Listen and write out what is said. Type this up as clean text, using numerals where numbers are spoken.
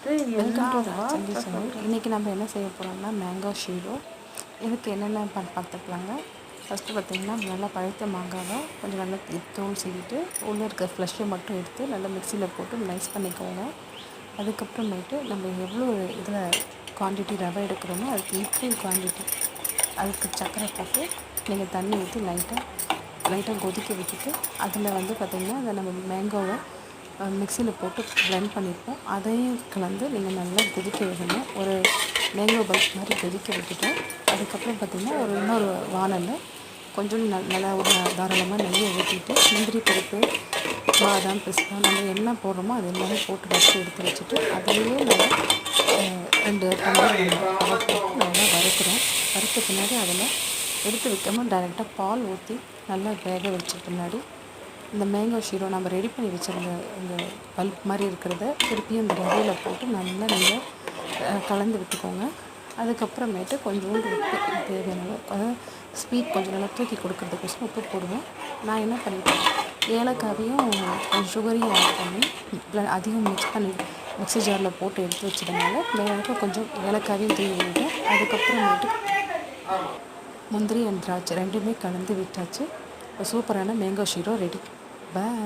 Welcome to சந்தி சமையல். இன்றைக்கி நம்ம என்ன செய்ய போகிறோம்னா மேங்கோ ஷீரோ. இதுக்கு என்னென்ன பார்த்துக்கலாங்க. ஃபஸ்ட்டு பார்த்திங்கன்னா நல்லா பழுத்த மாங்காவை கொஞ்சம் நல்லா தோல் சீவிட்டு உள்ளே இருக்க ஃப்ளஷ்ஷை மட்டும் எடுத்து நல்லா மிக்சியில் போட்டு நைஸ் பண்ணிக்கோங்க. அதுக்கப்புறமேட்டு நம்ம எவ்வளோ இதில் குவான்டிட்டி ரவை எடுக்கிறோமோ அதுக்கு ஈக்குவல் குவான்டிட்டி அதுக்கு சர்க்கரை போட்டு நீங்கள் தண்ணி ஊற்றி லைட்டாக கொதிக்க விட்டுட்டு அதில் வந்து பார்த்திங்கன்னா அதை நம்ம மேங்கோவை மிக்சியில் போட்டு பிளெண்ட் பண்ணியிருப்போம். அதையும் கலந்து நீங்கள் நல்லா கொதிக்க விடணும். ஒரு மேங்கோ பல்ஸ் மாதிரி கொதிக்க விட்டுட்டு அதுக்கப்புறம் பார்த்திங்கன்னா இன்னொரு வானலில் கொஞ்சம் நல்லா ஒரு தாராளமாக நெய்யை ஊற்றிட்டு முந்திரி பருப்பு, பாதாம், பிஸ்தா நம்ம என்ன போடுறோமோ அது எல்லாமே போட்டு எடுத்து வச்சுட்டு அதிலேயே நல்லா 2 டம்ளர் போட்டு நல்லா வறுக்கிறோம். வறுத்த பின்னாடி அதில் எடுத்து வைக்காமல் டைரெக்டாக பால் ஊற்றி நல்லா வேக வச்ச பின்னாடி இந்த மேங்கோ ஷீரோ நம்ம ரெடி பண்ணி வச்சுருந்த இந்த பல்ப் மாதிரி இருக்கிறத திருப்பியும் இந்த ரவையில் போட்டு நல்லா நீங்கள் கலந்து விட்டுக்கோங்க. அதுக்கப்புறமேட்டு கொஞ்சோண்டு உப்பு தேவையான அதாவது ஸ்வீட் கொஞ்சம் நல்லா தூக்கி கொடுக்கறதுக்கோசரம் உப்பு போடுவேன். நான் என்ன பண்ணிட்டேன், ஏலக்காவையும் கொஞ்சம் சுகரையும் ஆட் பண்ணி அதிகம் மிக்ஸ் பண்ணி மிக்ஸி ஜாரில் போட்டு எடுத்து வச்சதுனால மேலே கொஞ்சம் ஏலக்காவையும் தூவி விட்டேன். அதுக்கப்புறமேட்டு முந்திரி அண்ட் திராட்சை 2மே கலந்து விட்டாச்சு. சூப்பரான மேங்கோ ஷீரோ ரெடி. பாய்.